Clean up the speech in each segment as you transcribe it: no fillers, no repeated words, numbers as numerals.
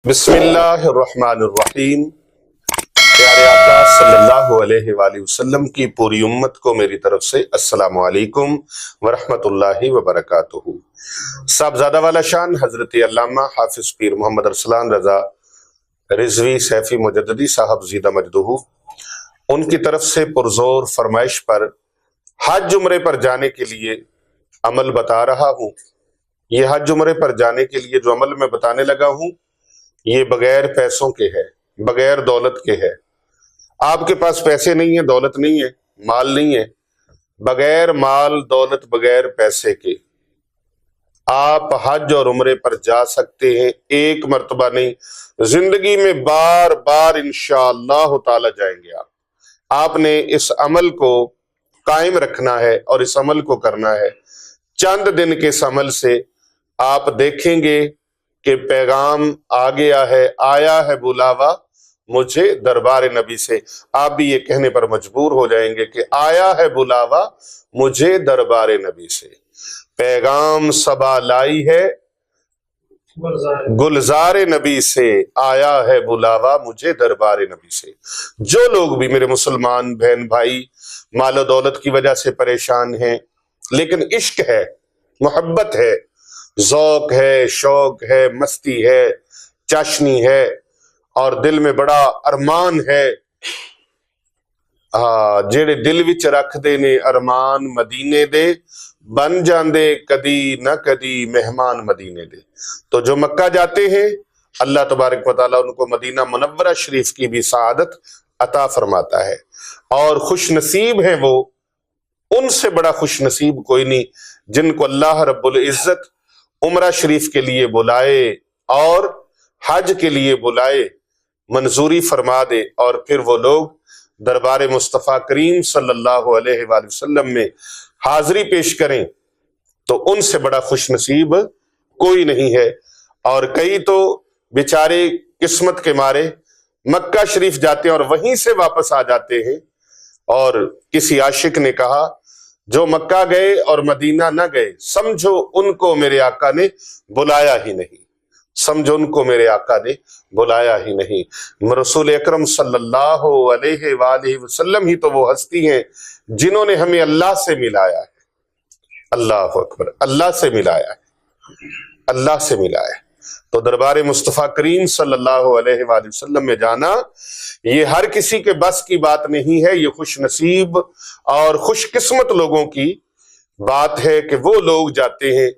بسم اللہ الرحمن الرحیم۔ پیارے آقا صلی اللہ علیہ وآلہ وسلم کی پوری امت کو میری طرف سے السلام علیکم ورحمۃ اللہ وبرکاتہ۔ صاحبزادہ والا شان حضرت علامہ حافظ پیر محمد ارسلان رضا رضوی سیفی مجددی صاحب زیدہ مجدہ ان کی طرف سے پرزور فرمائش پر حج عمرے پر جانے کے لیے عمل بتا رہا ہوں۔ یہ حج عمرے پر جانے کے لیے جو عمل میں بتانے لگا ہوں یہ بغیر پیسوں کے ہے، بغیر دولت کے ہے۔ آپ کے پاس پیسے نہیں ہیں، دولت نہیں ہے، مال نہیں ہے، بغیر مال دولت بغیر پیسے کے آپ حج اور عمرے پر جا سکتے ہیں۔ ایک مرتبہ نہیں، زندگی میں بار بار انشاءاللہ تعالی جائیں گے۔ آپ نے اس عمل کو قائم رکھنا ہے اور اس عمل کو کرنا ہے۔ چند دن کے اس عمل سے آپ دیکھیں گے کہ پیغام آ گیا ہے، آیا ہے بلاوا مجھے دربار نبی سے۔ آپ بھی یہ کہنے پر مجبور ہو جائیں گے کہ آیا ہے بلاوا مجھے دربار نبی سے۔ پیغام صبا لائی ہے گلزار نبی سے، آیا ہے بلاوا مجھے دربار نبی سے۔ جو لوگ بھی میرے مسلمان بہن بھائی مال و دولت کی وجہ سے پریشان ہیں لیکن عشق ہے، محبت ہے، ذوق ہے، شوق ہے، مستی ہے، چاشنی ہے اور دل میں بڑا ارمان ہے، جیڑے دل وچ رکھ دے نے ارمان مدینے دے، بن جاندے کدی نہ کدی مہمان مدینے دے۔ تو جو مکہ جاتے ہیں اللہ تبارک و تعالیٰ ان کو مدینہ منورہ شریف کی بھی سعادت عطا فرماتا ہے، اور خوش نصیب ہیں وہ، ان سے بڑا خوش نصیب کوئی نہیں جن کو اللہ رب العزت عمرہ شریف کے لیے بلائے اور حج کے لیے بلائے، منظوری فرما دے اور پھر وہ لوگ دربار مصطفیٰ کریم صلی اللہ علیہ وآلہ وسلم میں حاضری پیش کریں، تو ان سے بڑا خوش نصیب کوئی نہیں ہے۔ اور کئی تو بیچارے قسمت کے مارے مکہ شریف جاتے ہیں اور وہیں سے واپس آ جاتے ہیں۔ اور کسی عاشق نے کہا جو مکہ گئے اور مدینہ نہ گئے سمجھو ان کو میرے آقا نے بلایا ہی نہیں، سمجھو ان کو میرے آقا نے بلایا ہی نہیں۔ رسول اکرم صلی اللہ علیہ وآلہ وسلم ہی تو وہ ہستی ہیں جنہوں نے ہمیں اللہ سے ملایا ہے۔ اللہ اکبر، اللہ سے ملایا ہے، اللہ سے ملایا ہے۔ تو دربار مصطفیٰ کریم صلی اللہ علیہ وآلہ وسلم میں جانا یہ ہر کسی کے بس کی بات نہیں ہے، یہ خوش نصیب اور خوش قسمت لوگوں کی بات ہے کہ وہ لوگ جاتے ہیں۔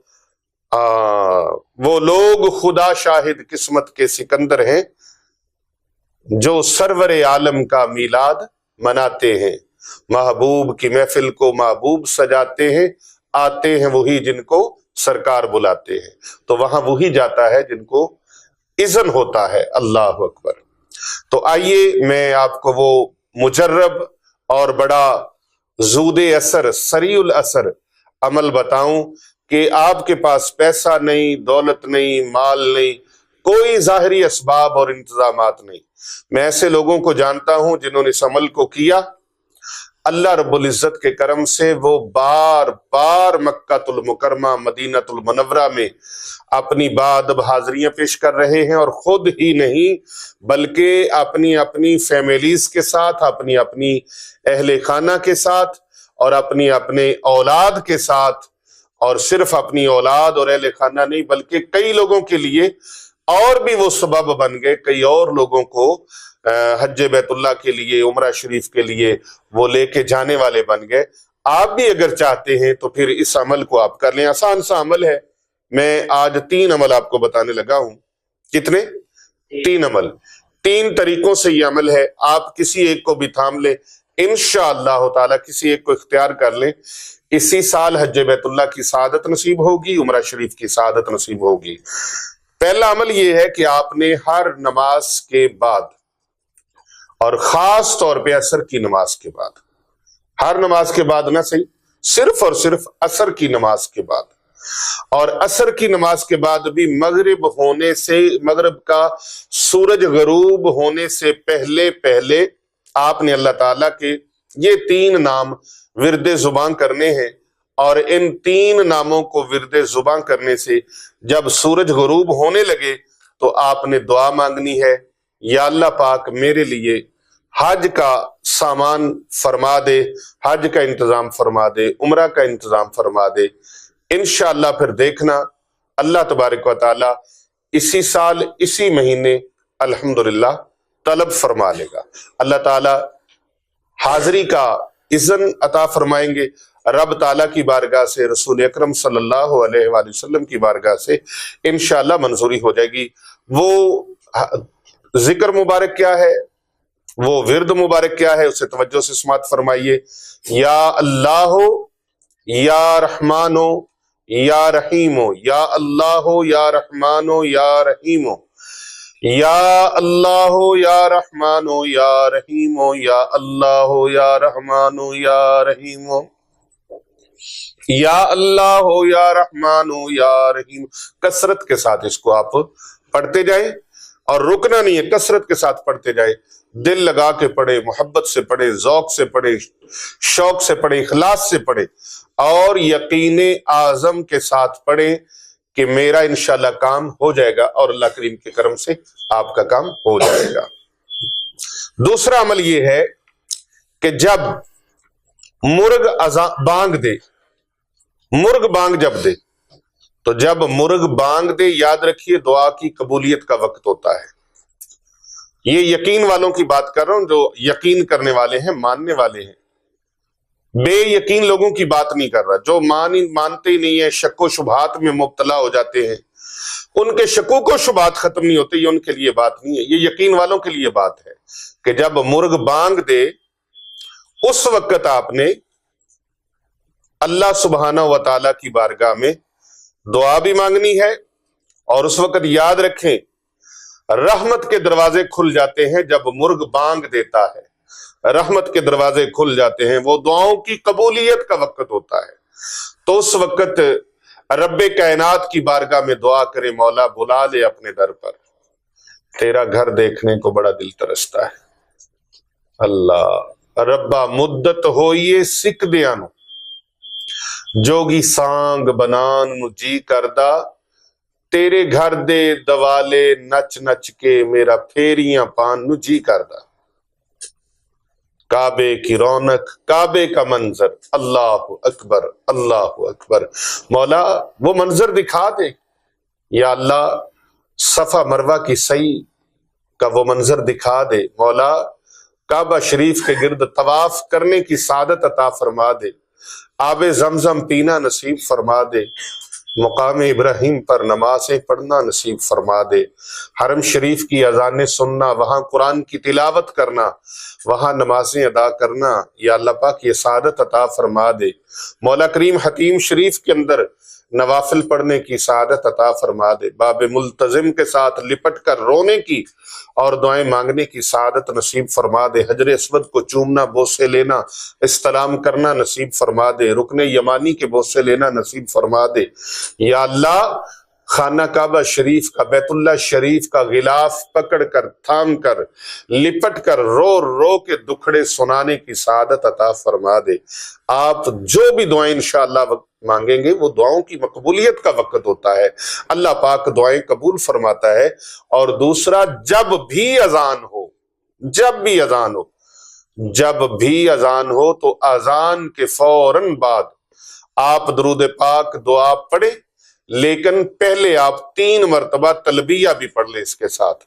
وہ لوگ خدا شاہد قسمت کے سکندر ہیں جو سرور عالم کا میلاد مناتے ہیں، محبوب کی محفل کو محبوب سجاتے ہیں، آتے ہیں وہی جن کو سرکار بلاتے ہیں۔ تو وہاں وہی جاتا ہے جن کو اذن ہوتا ہے۔ اللہ اکبر۔ تو آئیے میں آپ کو وہ مجرب اور بڑا زود اثر، سریع الاثر عمل بتاؤں کہ آپ کے پاس پیسہ نہیں، دولت نہیں، مال نہیں، کوئی ظاہری اسباب اور انتظامات نہیں۔ میں ایسے لوگوں کو جانتا ہوں جنہوں نے اس عمل کو کیا، اللہ رب العزت کے کرم سے وہ بار بار مکہ المکرمہ مدینہ المنورہ میں اپنی بادب حاضریاں پیش کر رہے ہیں، اور خود ہی نہیں بلکہ اپنی اپنی فیملیز کے ساتھ، اپنی اپنی اہل خانہ کے ساتھ اور اپنی اپنے اولاد کے ساتھ، اور صرف اپنی اولاد اور اہل خانہ نہیں بلکہ کئی لوگوں کے لیے اور بھی وہ سبب بن گئے، کئی اور لوگوں کو حج بیت اللہ کے لیے، عمرہ شریف کے لیے وہ لے کے جانے والے بن گئے۔ آپ بھی اگر چاہتے ہیں تو پھر اس عمل کو آپ کر لیں، آسان سا عمل ہے۔ میں آج 3 عمل آپ کو بتانے لگا ہوں۔ کتنے؟ 3 عمل، 3 طریقوں سے یہ عمل ہے۔ آپ کسی ایک کو بھی تھام لیں، انشاءاللہ تعالی کسی ایک کو اختیار کر لیں، اسی سال حج بیت اللہ کی سعادت نصیب ہوگی، عمرہ شریف کی سعادت نصیب ہوگی۔ پہلا عمل یہ ہے کہ آپ نے ہر نماز کے بعد، اور خاص طور پہ عصر کی نماز کے بعد، ہر نماز کے بعد نہ صحیح، صرف اور صرف عصر کی نماز کے بعد، اور عصر کی نماز کے بعد بھی مغرب ہونے سے، مغرب کا سورج غروب ہونے سے پہلے پہلے آپ نے اللہ تعالیٰ کے یہ 3 نام ورد زبان کرنے ہیں، اور ان 3 ناموں کو ورد زبان کرنے سے جب سورج غروب ہونے لگے تو آپ نے دعا مانگنی ہے، یا اللہ پاک میرے لیے حج کا سامان فرما دے، حج کا انتظام فرما دے، عمرہ کا انتظام فرما دے۔ انشاءاللہ پھر دیکھنا اللہ تبارک و تعالی اسی سال اسی مہینے الحمدللہ طلب فرما لے گا۔ اللہ تعالی حاضری کا اذن عطا فرمائیں گے، رب تعالیٰ کی بارگاہ سے، رسول اکرم صلی اللہ علیہ وآلہ وسلم کی بارگاہ سے انشاءاللہ منظوری ہو جائے گی۔ وہ ذکر مبارک کیا ہے، وہ ورد مبارک کیا ہے، اسے توجہ سے سماعت فرمائیے۔ یا اللہ یا رحمانو یا رحیمو، یا اللہ یا رحمانو یا رحیمو، یا اللہ یا رحمانو یا رحیمو، یا اللہ یا رحمانو یا رحیمو، یا اللہ یا رحمانو یا رحیم۔ کثرت کے ساتھ اس کو آپ پڑھتے جائیں اور رکنا نہیں ہے، کثرت کے ساتھ پڑھتے جائیں، دل لگا کے پڑھے، محبت سے پڑھے، ذوق سے پڑھے، شوق سے پڑھے، اخلاص سے پڑھے اور یقین اعظم کے ساتھ پڑھیں کہ میرا انشاءاللہ کام ہو جائے گا اور اللہ کریم کے کرم سے آپ کا کام ہو جائے گا۔ دوسرا عمل یہ ہے کہ جب مرغ بانگ دے، مرغ بانگ جب دے، تو جب مرغ بانگ دے یاد رکھیے دعا کی قبولیت کا وقت ہوتا ہے۔ یہ یقین والوں کی بات کر رہا ہوں، جو یقین کرنے والے ہیں، ماننے والے ہیں، بے یقین لوگوں کی بات نہیں کر رہا۔ جو مانتے ہی نہیں ہیں، شک و شبہات میں مبتلا ہو جاتے ہیں، ان کے شکوک و شبہات ختم نہیں ہوتے، یہ ان کے لیے بات نہیں ہے، یہ یقین والوں کے لیے بات ہے کہ جب مرغ بانگ دے اس وقت آپ نے اللہ سبحانہ و تعالیٰ کی بارگاہ میں دعا بھی مانگنی ہے، اور اس وقت یاد رکھیں رحمت کے دروازے کھل جاتے ہیں جب مرغ بانگ دیتا ہے، رحمت کے دروازے کھل جاتے ہیں، وہ دعاؤں کی قبولیت کا وقت ہوتا ہے۔ تو اس وقت رب کائنات کی بارگاہ میں دعا کرے، مولا بلا لے اپنے در پر، تیرا گھر دیکھنے کو بڑا دل ترستا ہے۔ اللہ ربا مدت ہوئیے سکھ دیاں نو، جوگی سانگ بنان نو جی کردہ، تیرے گھر دے دوالے نچ نچ کے میرا پھیریاں پان نو جی کردہ۔ کعبے کی رونق، کعبے کا منظر، اللہ اکبر اللہ اکبر، مولا وہ منظر دکھا دے، یا اللہ صفا مروہ کی سعی کا وہ منظر دکھا دے، مولا کعبہ شریف کے گرد طواف کرنے کی سعادت عطا فرما دے، آب زمزم پینا نصیب فرما دے، مقام ابراہیم پر نمازیں پڑھنا نصیب فرما دے، حرم شریف کی اذانیں سننا، وہاں قرآن کی تلاوت کرنا، وہاں نمازیں ادا کرنا، یا اللہ پاک یہ سعادت عطا فرما دے، مولا کریم حتیم شریف کے اندر نوافل پڑھنے کی سعادت عطا فرما دے، باب ملتزم کے ساتھ لپٹ کر رونے کی اور دعائیں مانگنے کی سعادت نصیب فرما دے، حجر اسود کو چومنا، بوسے لینا، استلام کرنا نصیب فرما دے، رکن یمانی کے بوسے لینا نصیب فرما دے، یا اللہ خانہ کعبہ شریف کا، بیت اللہ شریف کا غلاف پکڑ کر، تھام کر، لپٹ کر، رو رو کے دکھڑے سنانے کی سعادت عطا فرما دے۔ آپ جو بھی دعائیں انشاءاللہ مانگیں گے وہ دعاؤں کی مقبولیت کا وقت ہوتا ہے، اللہ پاک دعائیں قبول فرماتا ہے۔ اور دوسرا، جب بھی اذان ہو، جب بھی اذان ہو، جب بھی اذان ہو تو اذان کے فوراً بعد آپ درود پاک دعا پڑھیں، لیکن پہلے آپ 3 مرتبہ تلبیہ بھی پڑھ لیں اس کے ساتھ۔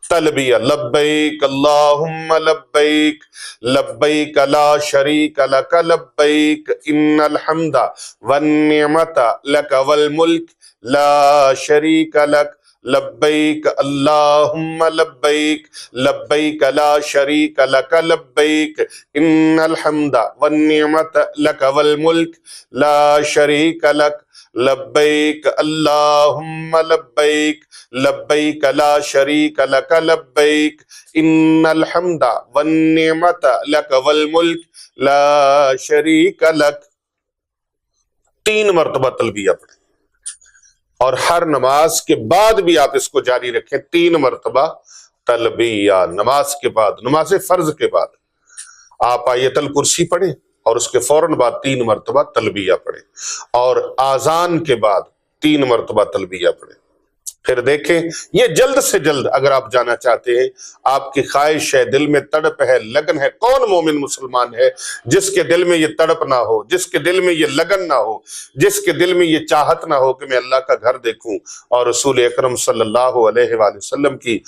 تلبیہ لبیک اللہم لبیک، لبیک لا شریک لک لبیک، ان الحمد والنعمت لک والملک لا شریک لک، لبیک اللہم لبیک، لبیک لا شریک لک لبیک، ان الحمد والنعمت لک والملک لا شریک لک، لبیک اللہم لبیک، لبیک لا شریک لک لبیک، ان الحمد والنعمت لک والملک لا شریک لک۔ 3 مرتبہ تلبیہ پڑھیں، اور ہر نماز کے بعد بھی آپ اس کو جاری رکھیں، 3 مرتبہ تلبیہ نماز کے بعد، نماز فرض کے بعد آپ آیت الکرسی پڑھیں اور اس کے فوراً بعد 3 مرتبہ تلبیہ پڑھیں، اور آذان کے بعد 3 مرتبہ تلبیہ پڑھیں۔ پھر دیکھیں یہ جلد سے جلد اگر آپ جانا چاہتے ہیں، آپ کی خواہش ہے، دل میں تڑپ ہے، لگن ہے، کون مومن مسلمان ہے جس کے دل میں یہ تڑپ نہ ہو، جس کے دل میں یہ لگن نہ ہو، جس کے دل میں یہ چاہت نہ ہو کہ میں اللہ کا گھر دیکھوں اور رسول اکرم صلی اللہ علیہ وآلہ وسلم کی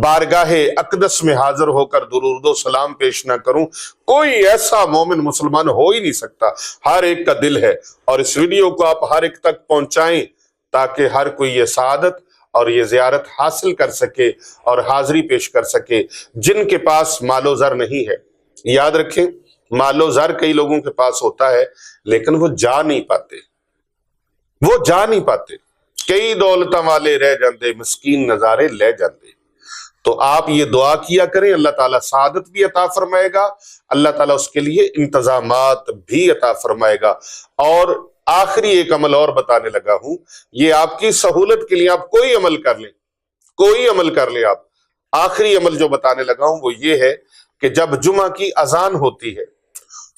بارگاہ اقدس میں حاضر ہو کر درود و سلام پیش نہ کروں؟ کوئی ایسا مومن مسلمان ہو ہی نہیں سکتا۔ ہر ایک کا دل ہے، اور اس ویڈیو کو آپ ہر ایک تک پہنچائیں تاکہ ہر کوئی یہ سعادت اور یہ زیارت حاصل کر سکے اور حاضری پیش کر سکے جن کے پاس مال و زر نہیں ہے۔ یاد رکھیں، مال و زر کئی لوگوں کے پاس ہوتا ہے لیکن وہ جا نہیں پاتے، کئی دولتاں والے رہ جاندے، مسکین نظارے لے جاندے۔ تو آپ یہ دعا کیا کریں، اللہ تعالیٰ سعادت بھی عطا فرمائے گا، اللہ تعالیٰ اس کے لیے انتظامات بھی عطا فرمائے گا۔ اور آخری ایک عمل اور بتانے لگا ہوں، یہ آپ کی سہولت کے لیے، آپ کوئی عمل کر لیں آپ۔ آخری عمل جو بتانے لگا ہوں وہ یہ ہے کہ جب جمعہ کی اذان ہوتی ہے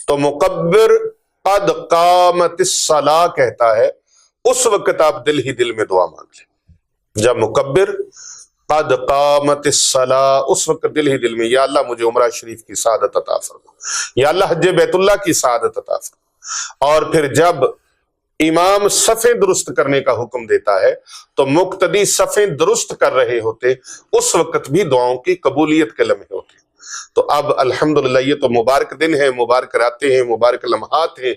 تو مکبر قد قامت الصلاۃ کہتا ہے، اس وقت آپ دل ہی دل میں دعا مانگ لیں۔ جب مکبر قد قامت الصلاۃ، اس وقت دل ہی دل میں یا اللہ مجھے عمرہ شریف کی سعادت عطا فرما، یا اللہ حج بیت اللہ کی سعادت عطا فرما۔ اور پھر جب امام صفیں درست کرنے کا حکم دیتا ہے تو مقتدی صفیں درست کر رہے ہوتے، اس وقت بھی دعاؤں کی قبولیت کے لمحے ہوتے۔ تو اب الحمدللہ یہ تو مبارک دن ہے، مبارک راتیں ہیں، مبارک لمحات ہیں۔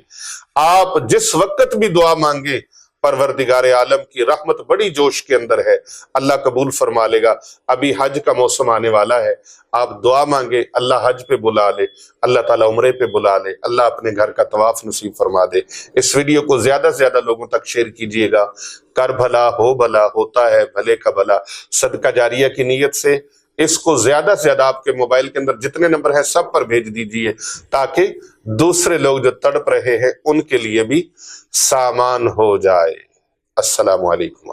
آپ جس وقت بھی دعا مانگے، پروردگار عالم کی رحمت بڑی جوش کے اندر ہے، اللہ قبول فرما لے گا۔ ابھی حج کا موسم آنے والا ہے، آپ دعا مانگے، اللہ حج پہ بلا لے، اللہ تعالیٰ عمرے پہ بلا لے، اللہ اپنے گھر کا طواف نصیب فرما دے۔ اس ویڈیو کو زیادہ سے زیادہ لوگوں تک شیئر کیجئے گا۔ کر بھلا ہو بھلا، ہوتا ہے بھلے کا بھلا، صدقہ جاریہ کی نیت سے اس کو زیادہ سے زیادہ آپ کے موبائل کے اندر جتنے نمبر ہیں سب پر بھیج دیجئے، تاکہ دوسرے لوگ جو تڑپ رہے ہیں ان کے لیے بھی سامان ہو جائے۔ السلام علیکم۔